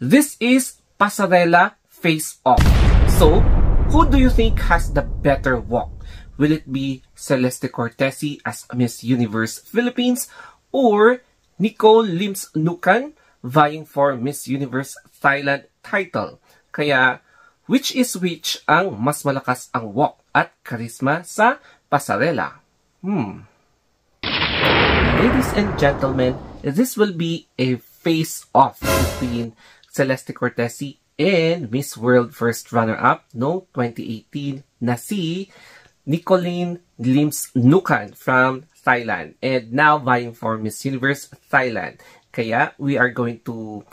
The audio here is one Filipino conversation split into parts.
This is Pasarela Face Off. So, who do you think has the better walk? Will it be Celeste Cortesi as Miss Universe Philippines or Nicole Lim's Nucan vying for Miss Universe Thailand title? Kaya, which is which ang mas malakas ang walk at charisma sa pasarela? Ladies and gentlemen, this will be a face-off between Celeste Cortesi and Miss World First Runner-Up noong 2018 na si Nicolene Lim's Nucan from Thailand and now vying for Miss Universe Thailand. Kaya we are going to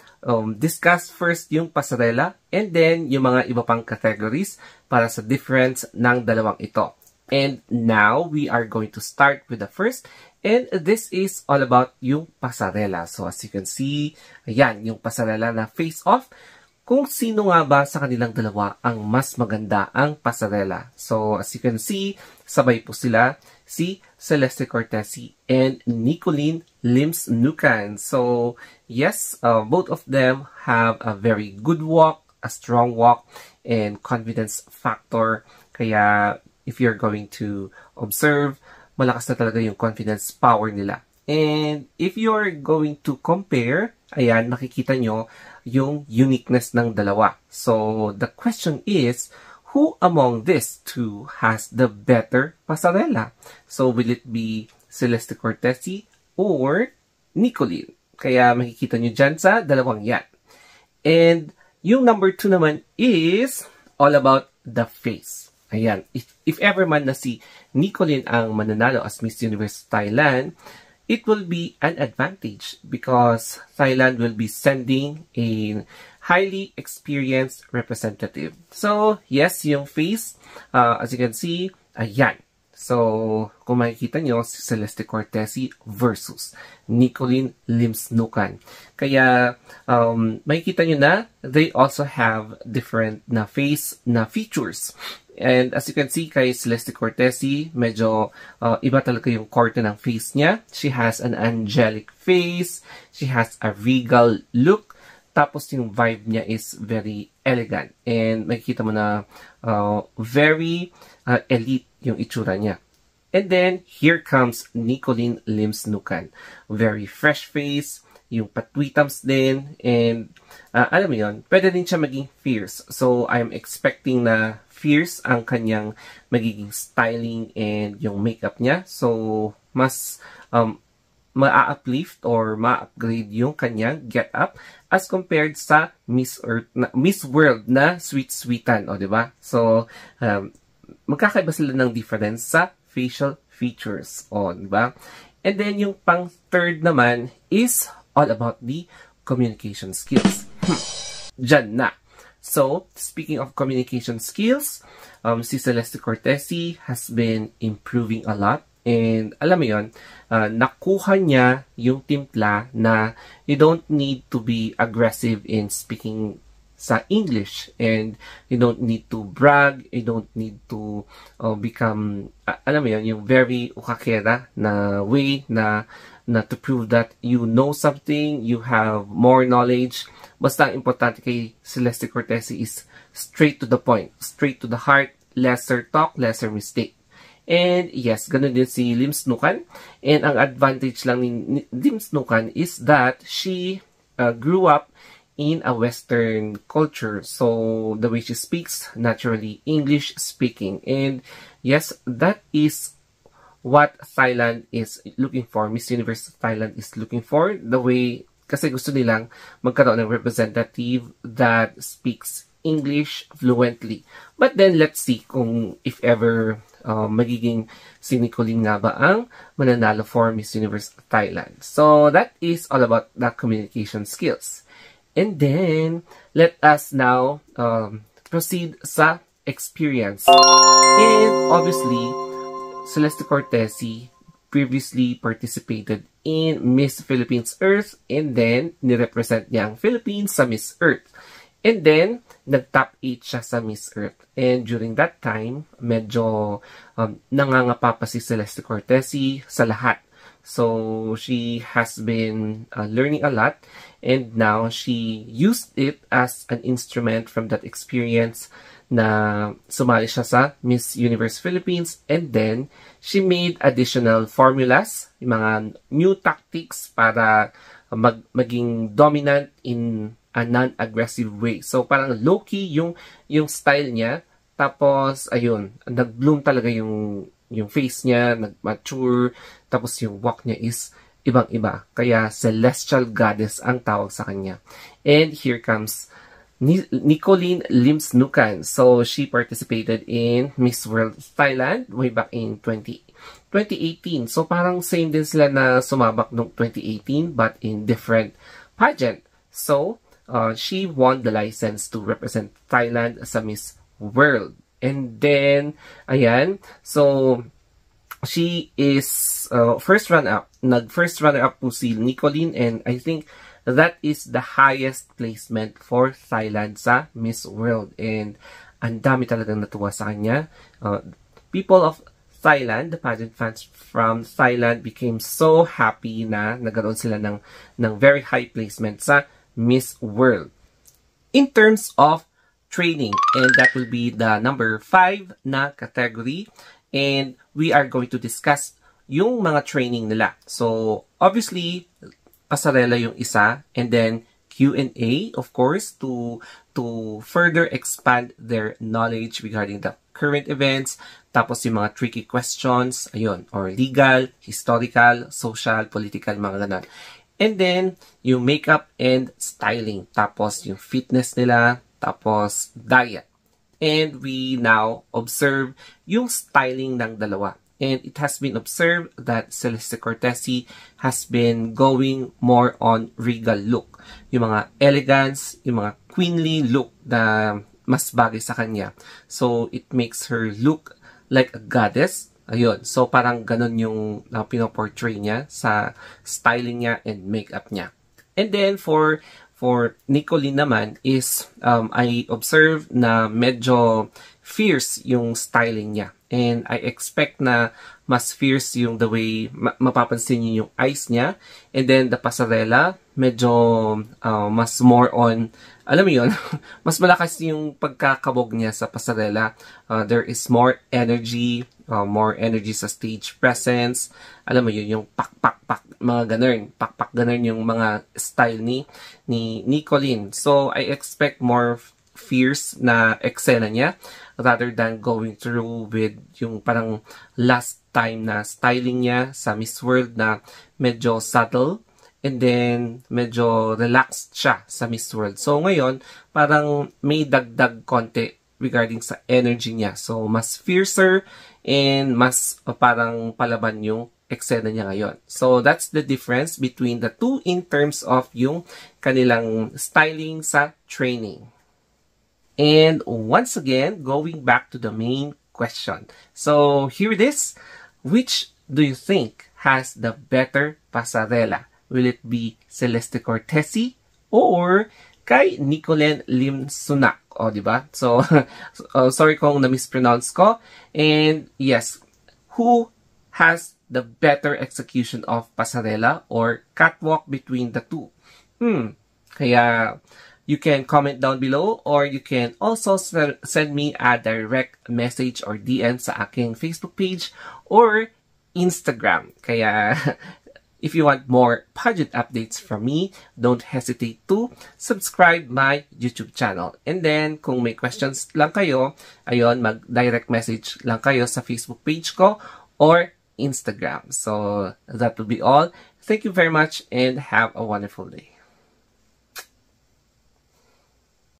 discuss first yung pasarela and then yung mga iba pang categories para sa difference ng dalawang ito. And now we are going to start with the first, and this is all about yung pasarela. So as you can see, ayan, yung pasarela na face-off. Kung sino nga ba sa kanilang dalawa ang mas maganda ang pasarela. So as you can see, sabay po sila, si Celeste Cortesi and Nicolene Lim's Nucan. So yes, both of them have a very good walk, a strong walk, and confidence factor. Kaya if you're going to observe, malakas na talaga yung confidence power nila. And if you're going to compare, ayan, nakikita nyo yung uniqueness ng dalawa. So, the question is, who among these two has the better pasarela? So, will it be Celeste Cortesi or Nicolene? Kaya makikita nyo dyan sa dalawang yan. And yung number 2 naman is all about the face. Ayan, if ever man na si Nicolene ang mananalo as Miss Universe Thailand, it will be an advantage because Thailand will be sending a highly experienced representative. So, yes, yung face, as you can see, ayan. So, kung makikita nyo, si Celeste Cortesi versus Nicolene Lim's Nucan. Kaya, makikita nyo na, they also have different na face na features. And as you can see kay Celeste Cortesi, medyo iba talaga yung korte ng face niya. She has an angelic face. She has a regal look. Tapos yung vibe niya is very elegant. And makikita mo na very elite yung itsura niya. And then, here comes Nicolene Lim's Nucan. Very fresh face. Yung patwitams din. And alam mo yun, pwede din siya maging fierce. So, I'm expecting na fierce ang kanyang magiging styling and yung makeup niya. So, mas ma-uplift or ma-upgrade yung kanyang get-up as compared sa Miss World na sweet-sweetan. O, diba? So, magkakaiba sila ng difference sa facial features. O, diba? And then, yung pang-third naman is all about the communication skills. Diyan na. So, speaking of communication skills, si Celeste Cortesi has been improving a lot. And alam mo yun, nakuha niya yung timpla na you don't need to be aggressive in speaking sa English. And you don't need to brag. You don't need to become, alam mo yun, yung very ukakera na way na to prove that you know something, you have more knowledge. Basta importante kay Celeste Cortesi is straight to the point, straight to the heart, lesser talk, lesser mistake. And yes, ganun din si Lim's Nucan. And ang advantage lang ni Lim's Nucan is that she grew up in a Western culture. So the way she speaks, naturally English speaking. And yes, that is what Thailand is looking for. Miss Universe Thailand is looking for. The way, kasi gusto nilang magkaroon ng representative that speaks English fluently. But then, let's see kung if ever magiging si Nicolene nga ba ang mananalo for Miss Universe Thailand. So, that is all about the communication skills. And then, let us now proceed sa experience. And obviously, Celeste Cortesi previously participated in Miss Philippines Earth and then nirepresent niya ang Philippines sa Miss Earth. And then, nag-top 8 siya sa Miss Earth. And during that time, medyo nangangapa pa si Celeste Cortesi sa lahat. So she has been learning a lot, and now she used it as an instrument from that experience na sumali siya sa Miss Universe Philippines, and then she made additional formulas, yung mga new tactics para maging dominant in a non-aggressive way. So parang low-key yung style niya, tapos ayun, nag-bloom talaga yung face niya, nag-mature, tapos yung walk niya is ibang-iba. Kaya celestial goddess ang tawag sa kanya. And here comes Nicolene Limsnukan. So she participated in Miss World Thailand way back in 2018. So parang same din sila na sumabak noong 2018 but in different pageant. So she won the license to represent Thailand as a Miss World. And then, ayan, so she is first runner-up. Nag-first runner-up po si Nicolene, and I think that is the highest placement for Thailand sa Miss World. And ang dami talagang natuwa sa kanya. People of Thailand, the pageant fans from Thailand became so happy na nagkaroon sila ng very high placement sa Miss World. In terms of training, and that will be the number 5 na category, and we are going to discuss yung mga training nila. So obviously pasarela yung isa, and then Q&A, of course, to further expand their knowledge regarding the current events, tapos yung mga tricky questions, ayun, or legal, historical, social, political, mga ganon. And then, yung makeup and styling, tapos yung fitness nila, tapos diet. And we now observe yung styling ng dalawa. And it has been observed that Celeste Cortese has been going more on regal look. Yung mga elegance, yung mga queenly look na mas bagay sa kanya. So, it makes her look like a goddess. Ayun. So, parang ganun yung pinoportray niya sa styling niya and makeup niya. And then, for Nicolene naman is, I observe na medyo fierce yung styling niya. And I expect na mas fierce yung the way mapapansin niyo yung eyes niya. And then the pasarela, medyo mas more on, alam mo yun, mas malakas yung pagkakabog niya sa pasarela. There is more energy sa stage presence. Alam mo yun, yung pak, mga ganun. Pak, ganun yung mga style ni Nicolene. So I expect more fierce na eksena niya rather than going through with yung parang last time na styling niya sa Miss World na medyo subtle and then medyo relaxed siya sa Miss World. So ngayon, parang may dagdag konti regarding sa energy niya. So mas fiercer and mas parang palaban yung eksena niya ngayon. So that's the difference between the two in terms of yung kanilang styling sa training. And once again, going back to the main question. So here it is. Which do you think has the better pasarela? Will it be Celeste Cortese or kay Nicolene Limsunak? O, diba? So, sorry kung na-mispronounce ko. And yes, who has the better execution of pasarela or catwalk between the two? Kaya you can comment down below, or you can also send me a direct message or DM sa aking Facebook page or Instagram. Kaya if you want more pageant updates from me, don't hesitate to subscribe my YouTube channel. And then, kung may questions lang kayo, ayun, mag-direct message lang kayo sa Facebook page ko or Instagram. So, that will be all. Thank you very much and have a wonderful day.